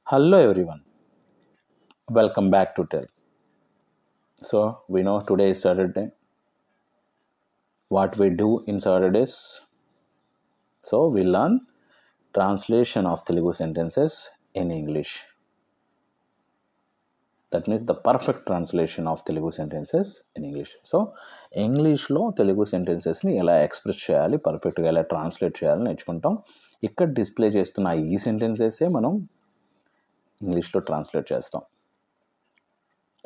Hello everyone, welcome back to Tell. So we know today is Saturday. What we do in Saturdays? So we learn translation of Telugu sentences in English. That means the perfect translation of Telugu sentences in English. So ఇంగ్లీష్లో తెలుగు సెంటెన్సెస్ని ఎలా express చేయాలి, పర్ఫెక్ట్గా ఎలా translate చేయాలని నేర్చుకుంటాం. ఇక్కడ display చేస్తున్న ఈ సెంటెన్సెసే మనం ఇంగ్లీష్లో ట్రాన్స్లేట్ చేస్తాం.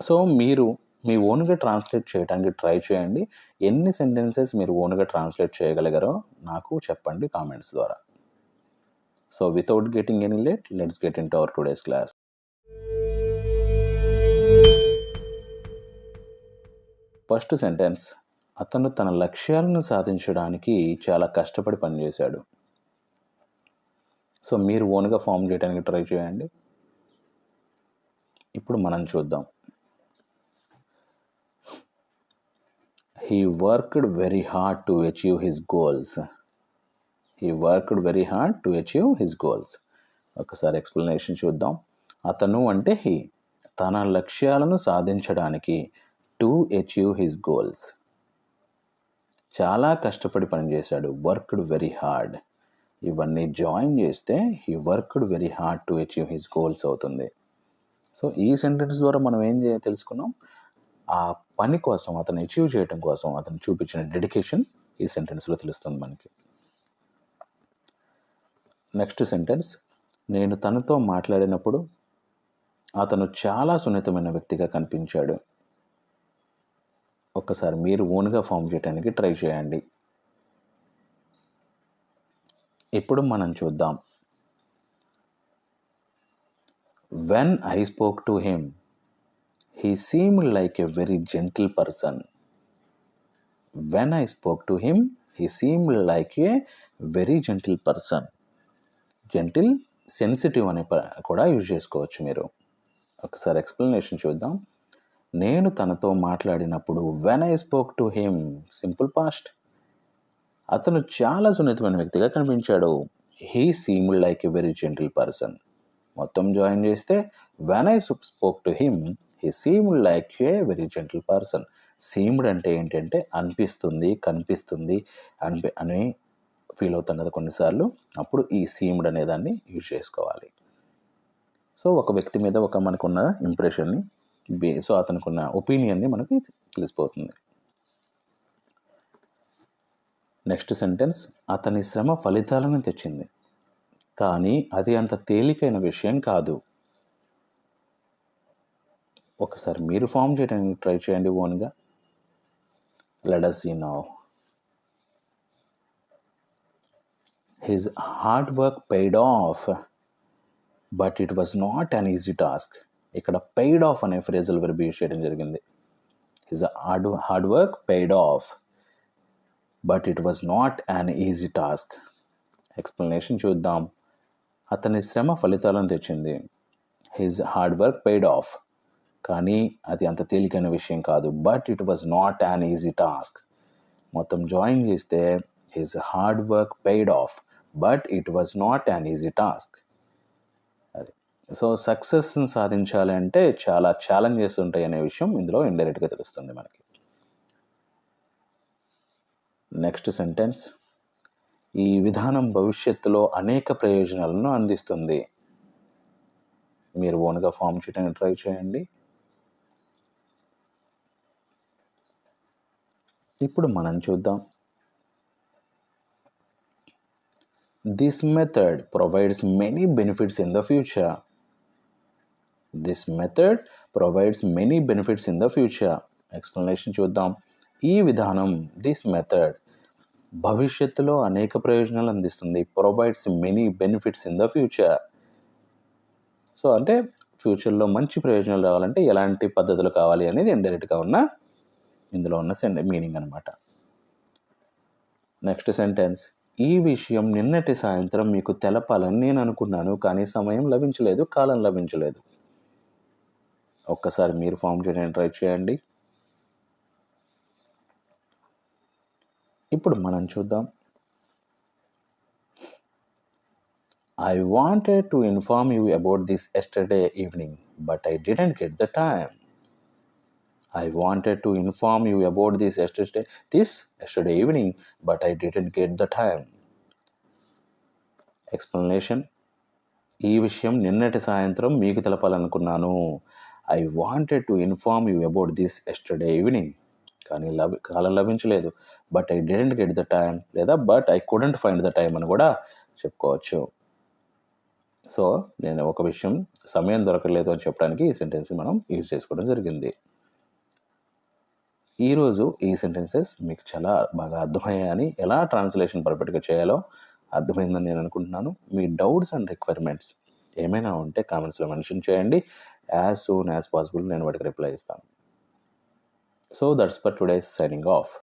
సో మీరు మీ ఓన్గా ట్రాన్స్లేట్ చేయడానికి ట్రై చేయండి. ఎన్ని సెంటెన్సెస్ మీరు ఓన్గా ట్రాన్స్లేట్ చేయగలిగారో నాకు చెప్పండి కామెంట్స్ ద్వారా. So without getting any late, let's get in to our today's class. First sentence, అతను తన లక్ష్యాలను సాధించడానికి చాలా కష్టపడి పనిచేశాడు. సో మీరు ఓన్గా ఫామ్ చేయడానికి ట్రై చేయండి. ఇప్పుడు మనం చూద్దాం. He worked very hard to achieve his goals. He worked very hard to achieve his goals. ఒకసారి ఎక్స్ప్లెనేషన్ చూద్దాం. అతను అంటే హీ, తన లక్ష్యాలను సాధించడానికి, టు అచీవ్ హిస్ గోల్స్, చాలా కష్టపడి పనిచేశాడు. వర్క్డ్ వెరీ హార్డ్, ఇవన్నీ జాయిన్ చేస్తే he worked very hard to achieve his goals అవుతుంది. సో ఈ సెంటెన్స్ ద్వారా మనం ఏం తెలుసుకున్నాం? ఆ పని కోసం, అతను అచీవ్ చేయడం కోసం అతను చూపించిన డెడికేషన్ ఈ సెంటెన్స్లో తెలుస్తుంది మనకి. నెక్స్ట్ సెంటెన్స్, నేను తనతో మాట్లాడినప్పుడు అతను చాలా సున్నితమైన వ్యక్తిగా కనిపించాడు. ఒక్కసారి మీరు ఓన్గా ఫామ్ చేయడానికి ట్రై చేయండి. ఇప్పుడు మనం చూద్దాం. When I spoke to him, he seemed like a very gentle person. When I spoke to him, he seemed like a very gentle person. Gentle, sensitive అని కూడా యూజ్ చేసుకోవచ్చు మీరు. ఒకసారి ఎక్స్ప్లెనేషన్ చూద్దాం. నేను తనతో మాట్లాడినప్పుడు, when I spoke to him, simple past, అతను చాలా సున్నితమైన వ్యక్తిగా కనిపించాడు. He seemed like a very gentle person. మొత్తం జాయిన్ చేస్తే when I spoke to him, he seemed like a very gentle person. Seemed అంటే ఏంటంటే అనిపిస్తుంది, కనిపిస్తుంది అని ఫీల్ అవుతాం కదా కొన్నిసార్లు, అప్పుడు ఈ సీమ్డ్ అనే దాన్ని యూజ్ చేసుకోవాలి. సో ఒక వ్యక్తి మీద మనకున్న ఇంప్రెషన్ని, సో అతనుకున్న ఒపీనియన్ని మనకి తెలిసిపోతుంది. నెక్స్ట్ సెంటెన్స్, అతని శ్రమ ఫలితాలను తెచ్చింది, కానీ అది అంత తేలికైన విషయం కాదు. ఒకసారి మీరు ఫామ్ చేయడానికి ట్రై చేయండి ఓన్గా. Let us see now. His hard work paid off, but it was not an easy task. ఇక్కడ paid off అనే ఫ్రేజల్ వెర్బ్ యూజ్ చేయడం జరిగింది. His hard work paid off, but it was not an easy task. Explanation చూద్దాం. అతని శ్రమ ఫలితాలను తెచ్చింది. His hard work paid off, కానీ అది అంత తేలికైన విషయం కాదు. But it was not an easy task. మొత్తం జాయిన్ చేస్తే his hard work paid of, but it was not an easy task. అది సో సక్సెస్ని సాధించాలి అంటే చాలా ఛాలెంజెస్ ఉంటాయి అనే విషయం ఇందులో ఇండైరెక్ట్గా తెలుస్తుంది మనకి. నెక్స్ట్ సెంటెన్స్, ఈ విధానం భవిష్యత్తులో అనేక ప్రయోజనాలను అందిస్తుంది. మీరు ఓన్గా ఫామ్ చేయడానికి ట్రై చేయండి. ఇప్పుడు మనం చూద్దాం. This method provides many benefits in the future. This method provides many benefits in the future. Explanation చూద్దాం. ఈ విధానం, దిస్ మెథడ్, భవిష్యత్తులో అనేక ప్రయోజనాలు అందిస్తుంది. Provides many benefits in the future. So అంటే ఫ్యూచర్లో మంచి ప్రయోజనాలు రావాలంటే ఎలాంటి పద్ధతులు కావాలి అనేది ఇండైరెక్ట్గా ఇందులో ఉన్న మీనింగ్ అనమాట. నెక్స్ట్ సెంటెన్స్, ఈ విషయం నిన్నటి సాయంత్రం మీకు తెలపాలని నేను అనుకున్నాను, కానీ సమయం లభించలేదు, కాలం లభించలేదు. ఒక్కసారి మీరు ఫామ్ చేయడానికి ట్రై చేయండి. ఇప్పుడు మనం చూద్దాం. I wanted to inform you about this yesterday evening, but I didn't get the time. I wanted to inform you about this yesterday evening, but I didn't get the time. Explanation. ఈ విషయం నిన్నటి సాయంత్రం మీకు తెలపాలనుకున్నాను. I wanted to inform you about this yesterday evening. కానీ కాలం లభించలేదు. But I didn't get the time లేదా but I couldn't find the time అని కూడా చెప్పుకోవచ్చు. సో నేను ఒక విషయం సమయం దొరకలేదు అని చెప్పడానికి ఈ సెంటెన్స్ మనం యూజ్ చేసుకోవడం జరిగింది. ఈరోజు ఈ సెంటెన్సెస్ మీకు చాలా బాగా అర్థమయ్యాయని, ఎలా ట్రాన్స్లేషన్ పర్ఫెక్ట్గా చేయాలో అర్థమైందని నేను అనుకుంటున్నాను. మీ డౌట్స్ అండ్ రిక్వైర్మెంట్స్ ఏమైనా ఉంటే కామెంట్స్లో మెన్షన్ చేయండి. యాజ్ సూన్ యాజ్ పాసిబుల్ నేను వాటికి రిప్లై ఇస్తాను. So that's for today, signing off.